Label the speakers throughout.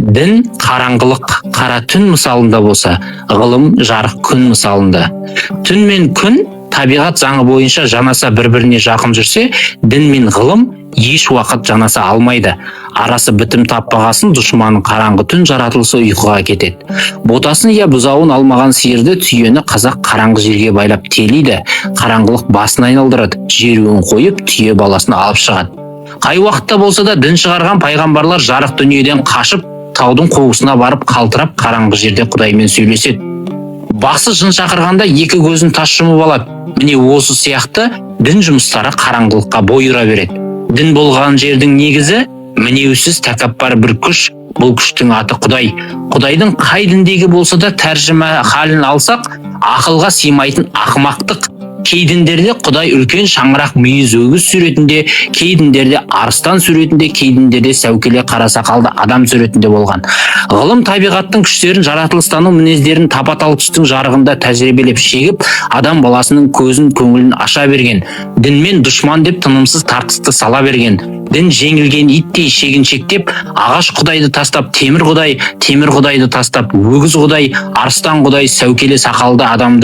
Speaker 1: Дін қараңғылық, қара түн мысалында болса, ғылым жарық күн мысалында. Түн мен күн табиғат заңы бойынша жанаса бір-біріне жақын жүрсе, дін мен ғылым еш уақыт жанаса алмайды. Арасы бітім таппағасын дұшманның қараңғы түн жаратылысы ұйқыға кетеді. Ботасын я бұзауын алмаған сиырды түйені қазақ қараңғы жерге байлап телейді. Қараңғылық басын айналдырады, жеруін қойып түйе баласын алып шығады. Қай уақытта болса да дін шығарған пайғамбарлар жарық дүниеден қашып, таудың қуысына барып қалтырап қараңғы жерде Құдаймен сөйлеседі. Басы жын шақырғанда екі көзін тас жұмып алады. Міне осы сияқты дін жұмыстары қараңғылыққа бойыра береді. Дін болған жердің негізі мінеусіз тәкаппар бір күш, бұл күштің аты Құдай. Құдайдың қай діндегі болса да тәржіма халін алсақ, ақылға сыймайтын ақымақтық. Кей діндерде Құдай үлкен шаңырақ мүйіз өгіз суретінде, кей діндерде арыстан суретінде, кей діндерде сәукеле қара сақалды адам суретінде болған. Ғылым табиғаттың күштерін, жаратылыстану мінездерін тапа-тал түстің жарығында тәжірибелеп шегіп, адам баласының көзін, көңілін аша берген. Дінмен дұшман деп тынымсыз тартысты сала берген. Дін жеңілген иттей шегіншектеп, ағаш Құдайды тастап, темір Құдайды тастап, өгіз Құдай, арыстан Құдай, сәукеле сақалды адам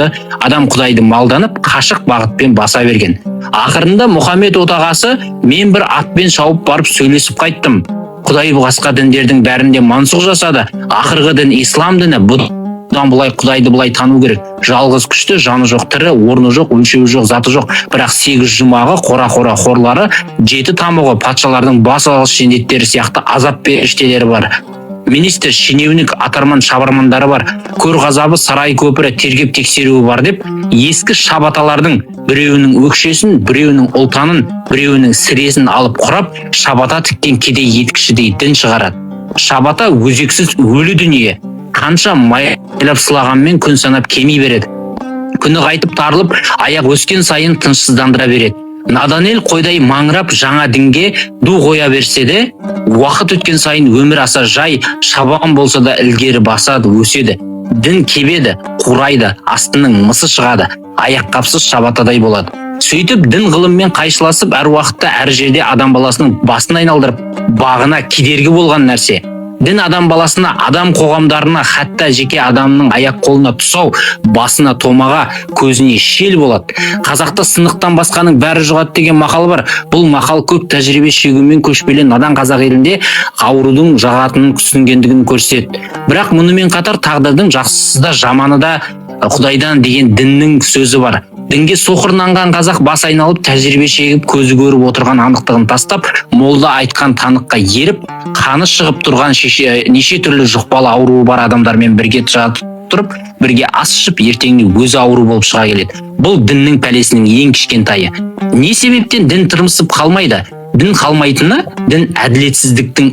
Speaker 1: Құдайды малданып, қашық бағытпен баса берген. Ақырында Мұхаммед отағасы, мен бір атпен шауып барып сөйлесіп қайттым. Құдай басқа діндердің бәрінде мансұқ жасады. Ақырғы дін ислам діні. Бұдан бұлай Құдайды бұлай тану керек. Жалғыз күшті, жаны жоқ, тірі, орны жоқ, өлшеуі жоқ, заты жоқ. Бірақ 8 жұмағы, қора-қора хорлары, 7 тамығы, патшалардың бас алғыш жендеттері сияқты азап періштелері бар. Министр, шенеунік, атарман, шабармандары бар. Көр ғазабы, сарай көпірі, тергеп тексеруі бар деп, ескі шабаталардың біреуінің өкшесін, біреуінің ұлтанын, біреуінің сіресін алып құрап, шабата тіккен кедей еткішідей дін шығарады. Шабата өзексіз өлі дүние. Қанша майлап сылағанмен күн санап кеми береді. Күні қайтып тарылып, аяқ өскен сайын тынышсыздандыра береді. Надан ел қойдай маңырап жаңа дінге ду қоя берсе де, уақыт өткен сайын өмір аса жай, шабан болса да ілгері басады, өседі. Дін кебеді, қурайды, астының мысы шығады, аяқ қапсыз шабатадай болады. Сөйтіп дін ғылыммен қайшыласып, әр уақытта әр жерде адам баласының басын айналдырып, бағына кедергі болған нәрсе. Дін адам баласына, адам қоғамдарына, хатта жеке адамның аяқ қолына тұсау, басына томаға, көзіне шел болады. Қазақта сынықтан басқаның бәрі жұғады деген мақал бар. Бұл мақал көп тәжірибе шегумен көшпелі надан қазақ елінде аурудың жағатынын түсінгендігін көрсетеді. Бірақ мұнымен қатар тағдырдың жақсысы да жаманы да Құдайдан деген діннің сөзі бар. Дінге соқырнанған қазақ бас айналып, тәжірибе шегіп, көзі көріп отырған анықтығын тастап, молда айтқан таныққа еріп, қаны шығып тұрған неше түрлі жұқпалы ауруы бар адамдармен бірге жатып тұрып, бірге ас ішіп, ертеңіне өзі ауру болып шыға келеді. Бұл діннің пәлесінің ең кішкентайы. Не себептен дін тырмысып қалмайды? Дін қалмайтыны, дін әділетсіздіктің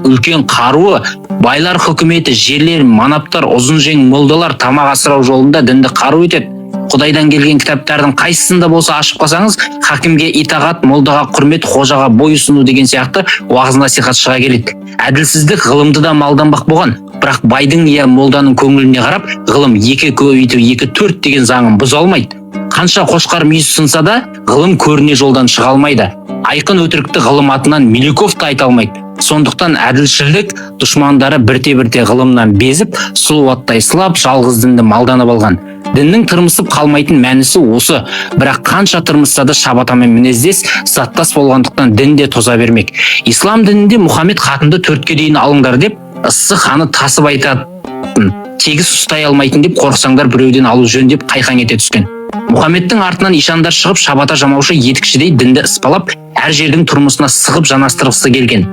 Speaker 1: үлкен қаруы, байлар хүкіметі, жерлер, манаптар, ұзын жең молдалар тамақ асырау жолында дінді қару етеді. Құдайдан келген кітаптардың қайсысында болса ашып қалсаңыз, хакимге итағат, молдаға құрмет, қожаға бойұсыну деген сияқты уағыз насихат шыға келеді. Әділсіздік ғылымды да малданбақ болған. Бірақ байдың я молданың көңіліне қарап, ғылым 2 көбейту 2 4 деген заңын бұза алмайды. Қанша қошқар мүйіз сынса да, ғылым көріне жолдан шыға алмайды. Айқын өтірікті ғылым атынан Милюков та айта алмайды. Сондықтан әділшілдік дұшмандары бірте-бірте ғылымнан безіп, сұлу аттай сылап, жалғыз дінді малданып алған. Діннің тырмысып қалмайтын мәнісі осы. Бірақ қанша тырмысса да шабатамен мінездес, заттас болғандықтан дін де тоза бермек. Ислам дінінде Мұхаммед хатымды 4-ке дейін алыңдар деп, ыссы ханы тасып айтатын. Тегіс ұстай алмайтын деп қорықсаңдар біреуден алу жөн деп қайқан ете түскен. Мұхаммедтің артынан ишандар шығып, шабата жамаушы етікшідей дінді ыспалап, әр жердің тұрмысына сығып жанастырғысы келген.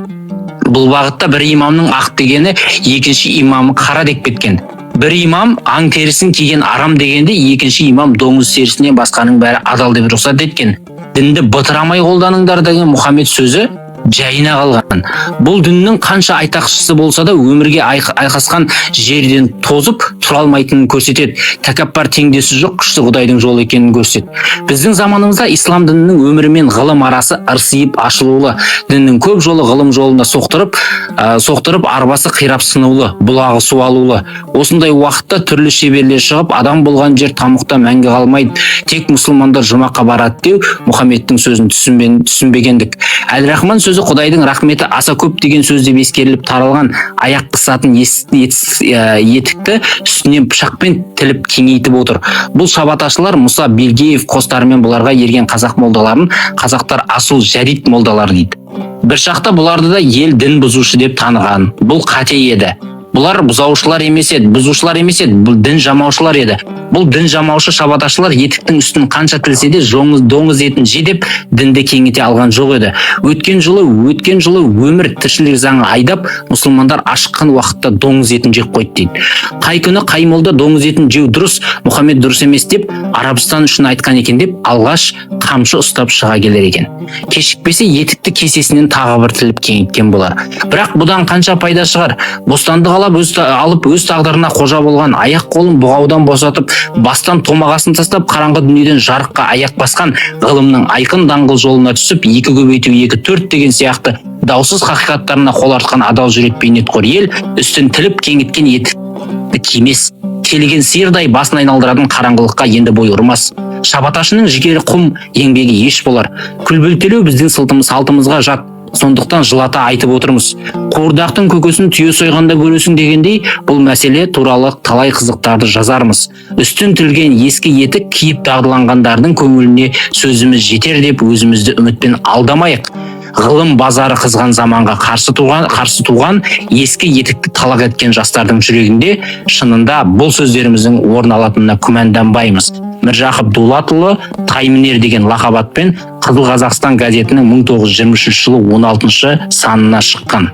Speaker 1: Бұл бағытта бір имамның ақ дегені, екінші имамы қара деп кеткен. Бір имам аң терісін киген арам дегенде, екінші имам доңыз терісінен басқаның бәрі адал деп рұқсат еткен. Дінді бытырамай қолданыңдар деген Мұхаммед сөзі жайына қалған. Бұл діннің қанша айтақшысы болса да өмірге айқасқан жерден тозып тұра алмайтынын көрсетеді. Тәкаппар теңдесі жоқ күшті Құдайдың жолы екенін көрсетеді. Біздің заманымызда ислам дінінің өмірі мен ғылым арасы ырсиып ашылулы. Діннің көп жолы ғылым жолына соқтырып арбасы қирап сынулы, бұлағы суалулы. Осындай уақытта түрлі шеберлер шығып, адам болған жер тамұқта мәңгі қалмайды. Тек мұсылмандар жұмаққа барады деу Мұхаммедтің сөзін түсінбегендік. Әл-Рахман сөзі өзі Құдайдың рахметі аса көп деген сөз деп ескеріліп таралған аяқ қысатын етікті үстінен пышақпен тіліп кеңейтіп отыр. Бұл шабаташылар Мұса Белгеев қостарымен бұларға ерген қазақ молдаларын қазақтар асыл жәрит молдалар дейді. Бір шақта бұларды да ел дін бұзушы деп таныған. Бұл қате еді. Бұлар бұзаушылар емес еді, бұл дін жамаушылар еді. Бұл дін жамаушы шабаташылар етіктің үстін қанша тілсе де доңыз етін же деп дінді кеңете алған жоқ еді. Өткен жылы өмір тіршілік заңы айдап, мұсылмандар ашыққан уақытта доңыз етін жеп қойды дейді. Қай күні қай молда доңыз етін жеу дұрыс, Мұхаммед дұрыс емес деп Арабстан үшін айтқан екен деп алғаш қамшы ұстап шыға келер екен. Кешікпесе етікті кесесінен тағы бір тіліп кеңейткен болар. Бірақ бұдан қанша пайда шығар? Бостандық алып өз тағдырына қожа болған, аяқ қолын бұғаудан босатып, бастан томағасын тастап, қараңғы дүниеден жарыққа аяқ басқан, ғылымның айқын даңғыл жолына түсіп, 2 көбейту 2 4 деген сияқты даусыз хақиқаттарына қол артқан адал жүрек бейнетқор ел үстін тіліп кеңіткен етікті кимес, келген сиырдай басын айналдыратын қараңғылыққа енді бой ұрмас. Шабаташының жігері құм, еңбегі еш болар. Күлбілтелеу біздің салтымызға жат. Сондықтан жылата айтып отырмыз. Қуырдақтың көкесін түйе сойғанда көресің дегендей, бұл мәселе туралы талай қызықтарды жазармыз. Үстін тілген ескі етік киіп дағдыланғандардың көңіліне сөзіміз жетер деп өзімізді үмітпен алдамайық. Ғылым базары қызған заманға қарсы туған ескі етікті талақ еткен жастардың жүрегінде шынында бұл сөздеріміздің орын алатынына күмәнданбаймыз. Міржақып Дулатұлы Таймінер деген лақап атпен Қызыл Қазақстан газетінің 1923 жылы 16 санына шыққан.